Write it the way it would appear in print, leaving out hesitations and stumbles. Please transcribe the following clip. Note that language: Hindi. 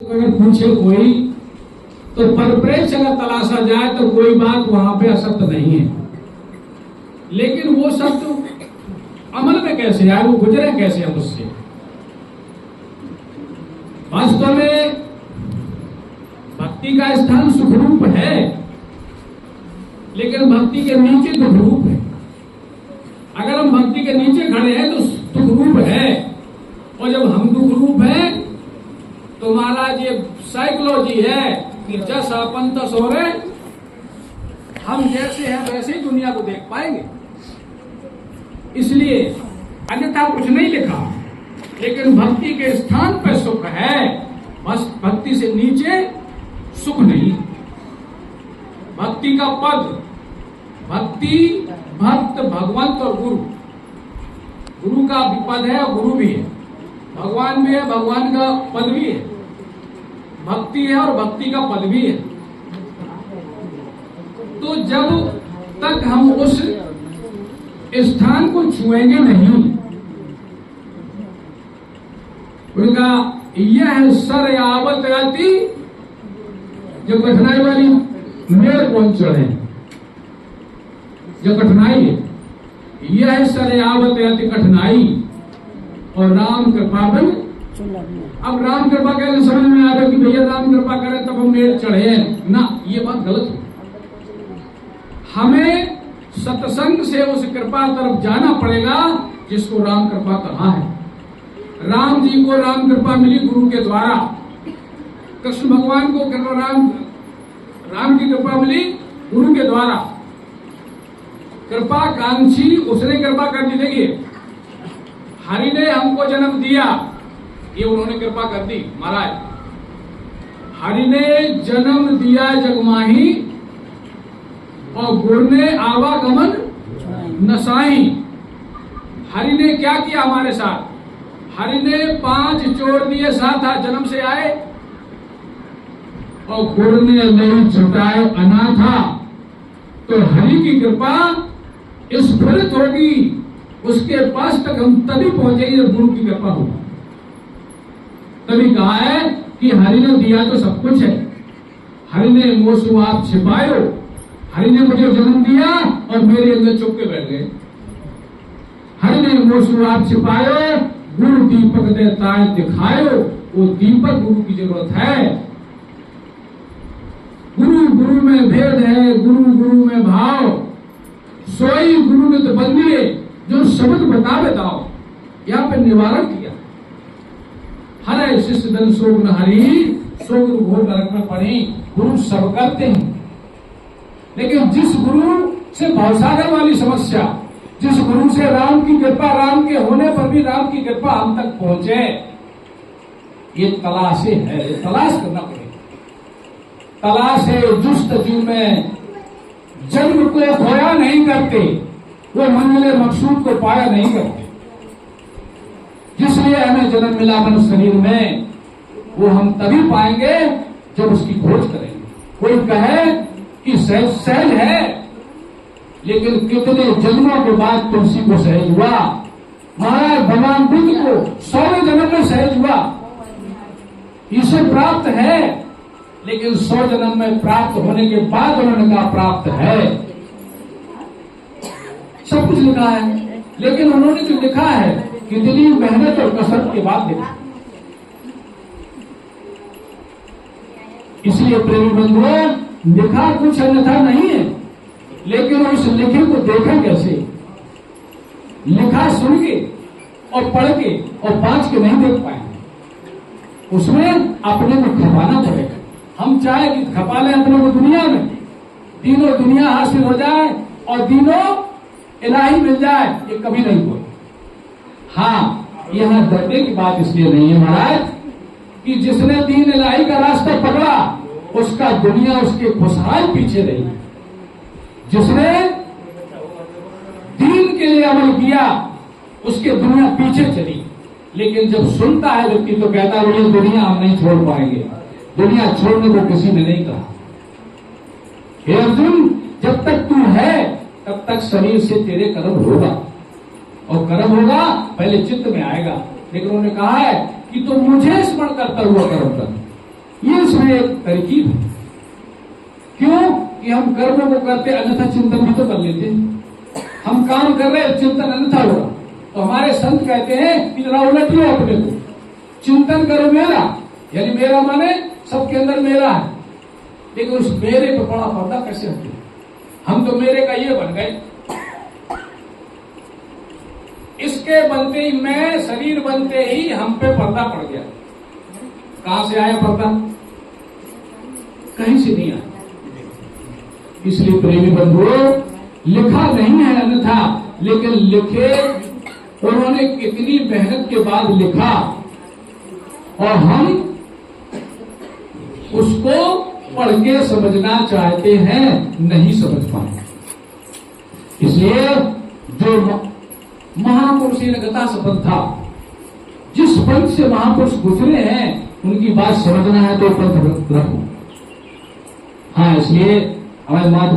अगर पूछे कोई तो परिप्रेक्ष्य अगर तलाशा जाए तो कोई बात वहां पे असत्य नहीं है, लेकिन वो सत्य अमल में कैसे आए, वो गुजरे कैसे हम उससे। वास्तव में भक्ति का स्थान सुखरूप है, लेकिन भक्ति के नीचे दुखरूप है। अगर हम भक्ति के नीचे खड़े हैं तो दुखरूप है, और जब हम दुखरूप हैं तो महाराज ये साइकोलॉजी है कि जस अपन तस हो रहे, हम जैसे हैं वैसे ही दुनिया को देख पाएंगे। इसलिए अन्यथा कुछ नहीं लिखा, लेकिन भक्ति के स्थान पर सुख है, बस भक्ति से नीचे सुख नहीं। भक्ति का पद, भक्ति भक्त भगवंत और गुरु, गुरु का भी पद है और गुरु भी है, भगवान भी है, भगवान का पद भी है, भक्ति है और भक्ति का पद भी है। तो जब तक हम उस स्थान को छुएंगे नहीं, उनका यह सर आवत आती, जो कठिनाई वाली मेड़ कौन चढ़े, जो कठिनाई है, यह सर आवत आती कठिनाई और राम कृपा बन। अब राम कृपा कहने समझ में आ रहा कि भैया राम कृपा करे तब हम मेड़ चढ़े ना, ये बात गलत है। हमें सत्संग से उस कृपा तरफ जाना पड़ेगा जिसको राम कृपा कहा है। राम जी को राम कृपा मिली गुरु के द्वारा, कृष्ण भगवान को राम की कृपा मिली गुरु के द्वारा। कृपा कांक्षी उसने कृपा कर दी। देखिए, हरि ने हमको जन्म दिया, ये उन्होंने कृपा कर दी महाराज। हरि ने जन्म दिया जगमाही और गुरु ने आवागमन नसाई। हरि ने क्या किया हमारे साथ? हरि ने 5 जोड़ दिए, साथ हाथ जन्म से आए, और गुरु ने नहीं छुटाए अनाथा। तो हरि की कृपा स्फुरित होगी, उसके पास तक हम तभी पहुंचेंगे जब गुरु की कृपा होगी। तभी कहा है कि हरि ने दिया तो सब कुछ है, हरि ने मोसु आप छिपायो, हरि ने मुझे जन्म दिया और मेरे अंदर चुप के बैठ गए। हरि ने मोसु आप छिपायो, गुरु दीपक दे ताय दिखायो। वो दीपक गुरु की जरूरत है। गुरु गुरु में भेद है, गुरु गुरु में भाव, सोई गुरु ने तो बंदिए जो शब्द बताओ, यहाँ पे निवारण किया। हरे शिष्य दल सोग न हरि, सो गुरु घोर नरक में पड़ी। गुरु सब करते हैं, लेकिन जिस गुरु से भवसागर वाली समस्या, जिस गुरु से राम की कृपा, राम के होने पर भी राम की कृपा हम तक पहुंचे, ये तलाशे है, ये तलाश करना पड़ेगा। तलाश है जुस्त जीव में, जन्म को खोया नहीं करते, वो मंजिले मकसूद को पाया नहीं करते। जिसलिए हमें जन्म मिला मनुष्य शरीर में, वो हम तभी पाएंगे जब उसकी खोज करेंगे। कोई कहे कि सहज है, लेकिन कितने जन्मों के बाद तुलसी को सहज हुआ। महाराज भगवान बुद्ध को 100वें जन्म में सहज हुआ, ईश्वर प्राप्त है, लेकिन 100 जन्म में प्राप्त होने के बाद उन्होंने कहा प्राप्त है। सब कुछ लिखा है, लेकिन उन्होंने जो लिखा है कितनी मेहनत और कसरत के बाद लिखा। इसलिए प्रेमी बंधुओं, लिखा कुछ अन्यथा नहीं है, लेकिन उस लिखे को देखा कैसे? लिखा सुन के और पढ़ के और बाँच के नहीं देख पाएंगे, उसमें अपने को खपाना पड़ेगा। हम चाहे कि खपा लें अपने को दुनिया में, तीनों दुनिया हासिल हो जाए और तीनों इलाही मिल जाए, ये कभी नहीं हुआ। हाँ, यहां डरने की बात इसलिए नहीं है महाराज कि जिसने दीन इलाही का रास्ता पकड़ा, उसका दुनिया उसके खुशहाल पीछे रही। जिसने दीन के लिए अमल किया, उसके दुनिया पीछे चली। लेकिन जब सुनता है व्यक्ति तो कहता है ये दुनिया हम नहीं छोड़ पाएंगे। दुनिया छोड़ने को किसी ने नहीं कहा। हे अर्जुन, जब तक तू है तब तक शरीर से तेरे कर्म होगा, और कर्म होगा पहले चित्त में आएगा। लेकिन उन्होंने कहा है कि तुम मुझे स्मरण करता हुआ कर्म कर। इसमें एक तरकीब है। क्यों कि हम कर्मों को करते अन्यथा चिंतन भी तो कर लेते। हम काम कर रहे चिंतन अन्यथा हो रहा, तो हमारे संत कहते हैं कि जरा उलट लो अपने को, चिंतन करो मेरा, यानी मेरा माने सबके अंदर मेरा है, लेकिन उस मेरे पर बड़ा पर्दा कैसे हटे। हम तो मेरे का ये बन गए। इसके बनते ही, मैं शरीर बनते ही हम पे पर्दा पड़ गया। कहां से आया पर्दा? कहीं से नहीं आया। इसलिए प्रेमी बंधुओं, लिखा नहीं है अन्यथा, लेकिन लिखे उन्होंने इतनी मेहनत के बाद लिखा और हम उसको पढ़ के समझना चाहते हैं, नहीं समझ पाए। इसलिए जो महापुरुष गता सपन था, जिस पंथ से महापुरुष गुजरे हैं उनकी बात समझना है तो पंथ रखो। हाँ, इसलिए हमारे महात्मा